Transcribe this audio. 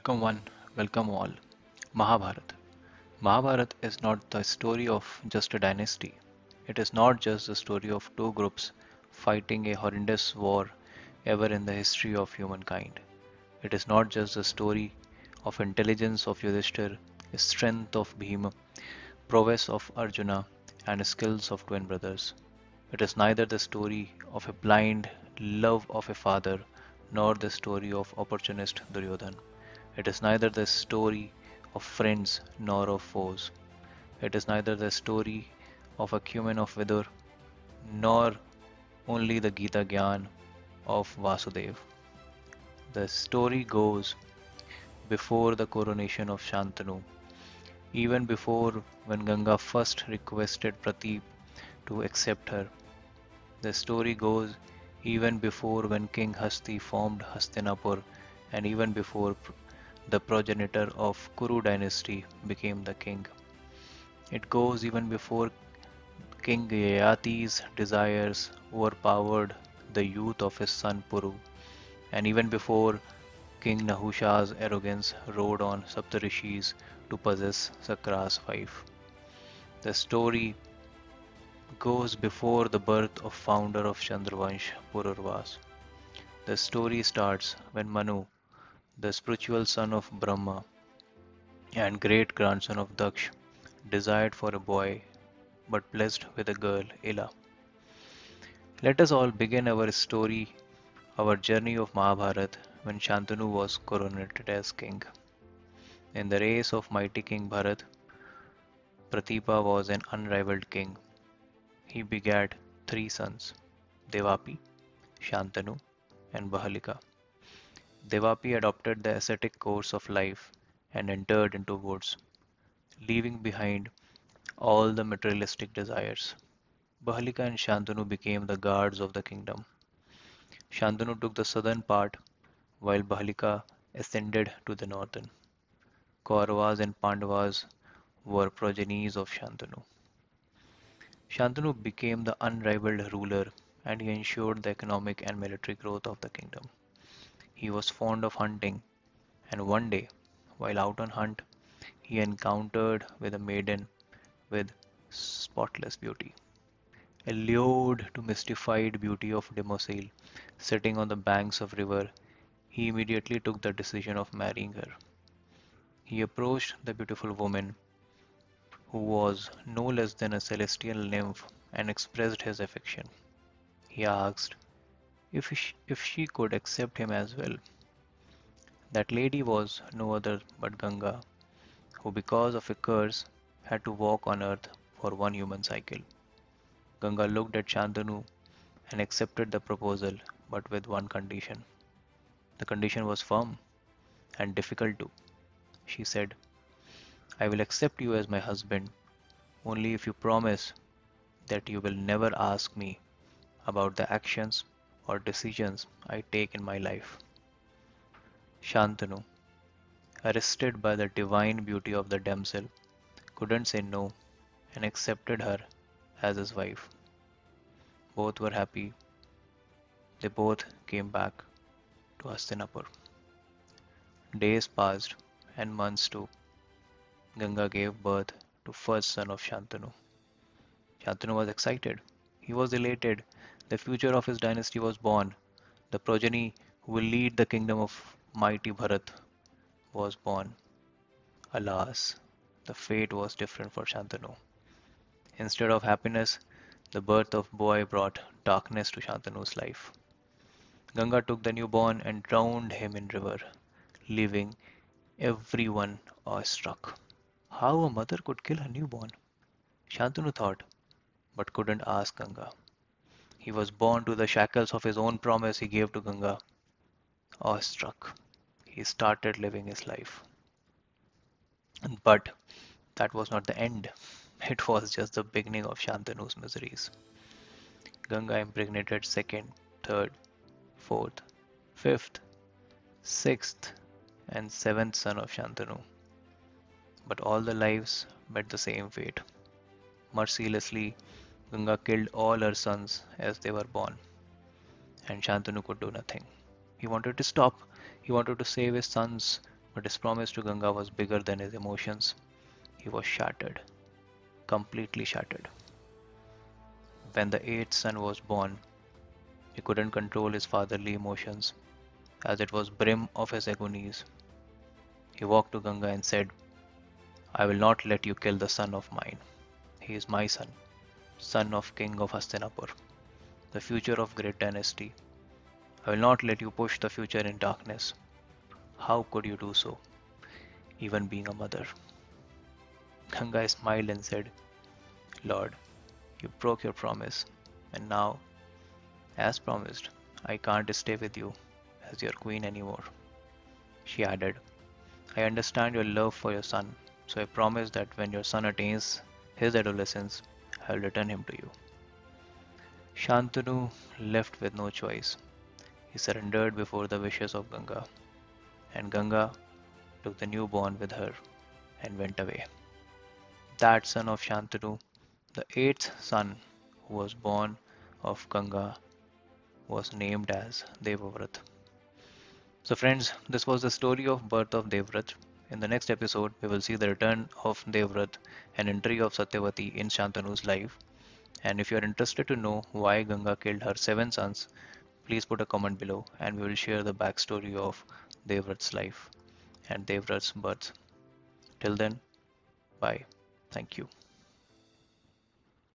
Welcome one, welcome all. Mahabharata. Mahabharata is not the story of just a dynasty. It is not just the story of two groups fighting a horrendous war ever in the history of humankind. It is not just the story of intelligence of Yudhishthir, strength of Bhima, prowess of Arjuna, and skills of twin brothers. It is neither the story of a blind love of a father nor the story of opportunist Duryodhan. It is neither the story of friends nor of foes. It is neither the story of acumen of Vidur nor only the Gita Gyan of Vasudev. The story goes before the coronation of Shantanu, even before when Ganga first requested Prateep to accept her. The story goes even before when King Hasti formed Hastinapur and even before the progenitor of Kuru dynasty became the king. It goes even before King Yayati's desires overpowered the youth of his son Puru, and even before King Nahusha's arrogance rode on Saptarishis to possess Sakra's wife. The story goes before the birth of founder of Chandravansh, Pururvas. The story starts when Manu, the spiritual son of Brahma and great grandson of Daksh, desired for a boy but blessed with a girl, Ila. Let us all begin our story, our journey of Mahabharat when Shantanu was coronated as king. In the race of mighty King Bharat, Pratipa was an unrivaled king. He begat three sons, Devapi, Shantanu, and Bahalika. Devapi adopted the ascetic course of life and entered into woods, leaving behind all the materialistic desires. Bahalika and Shantanu became the guards of the kingdom. Shantanu took the southern part, while Bahalika ascended to the northern. Kauravas and Pandavas were progenies of Shantanu. Shantanu became the unrivaled ruler and he ensured the economic and military growth of the kingdom. He was fond of hunting, and one day, while out on hunt, he encountered with a maiden with spotless beauty. Allured to mystified beauty of Demoiselle sitting on the banks of river, he immediately took the decision of marrying her. He approached the beautiful woman, who was no less than a celestial nymph, and expressed his affection. He asked if she could accept him as well. That lady was no other but Ganga, who because of a curse had to walk on earth for one human cycle. Ganga looked at Shantanu and accepted the proposal, but with one condition. The condition was firm and difficult too. She said, I will accept you as my husband only if you promise that you will never ask me about the actions or decisions I take in my life. Shantanu, arrested by the divine beauty of the damsel, couldn't say no and accepted her as his wife. Both were happy. They both came back to Hastinapur. Days passed and months too. Ganga gave birth to first son of Shantanu. Shantanu was excited. He was elated. The future of his dynasty was born. The progeny who will lead the kingdom of mighty Bharat was born. Alas, the fate was different for Shantanu. Instead of happiness, the birth of boy brought darkness to Shantanu's life. Ganga took the newborn and drowned him in river, leaving everyone awestruck. How a mother could kill her newborn? Shantanu thought, but couldn't ask Ganga. He was born to the shackles of his own promise he gave to Ganga. Awestruck, he started living his life. But that was not the end. It was just the beginning of Shantanu's miseries. Ganga impregnated second, third, fourth, fifth, sixth, and seventh son of Shantanu. But all the lives met the same fate. Mercilessly, Ganga killed all her sons as they were born, and Shantanu could do nothing. He wanted to stop. He wanted to save his sons But his promise to Ganga was bigger than his emotions. He was shattered, completely shattered. When the eighth son was born, he couldn't control his fatherly emotions, as it was brim of his agonies. He walked to Ganga and said, I will not let you kill the son of mine. He is my son, son of King of Hastinapur, the future of great dynasty. I will not let you push the future in darkness. How could you do so, even being a mother? Ganga smiled and said, Lord, you broke your promise, and now, as promised, I can't stay with you as your queen anymore. She added, I understand your love for your son, so I promise that when your son attains his adolescence, I will return him to you. Shantanu left with no choice. He surrendered before the wishes of Ganga, and Ganga took the newborn with her and went away. That son of Shantanu, the eighth son who was born of Ganga, was named as Devavrat. So friends, this was the story of birth of Devvrat. In the next episode, we will see the return of Devvrat and entry of Satyavati in Shantanu's life. And if you are interested to know why Ganga killed her seven sons, please put a comment below and we will share the backstory of Devvrat's life and Devvrat's birth. Till then, bye. Thank you.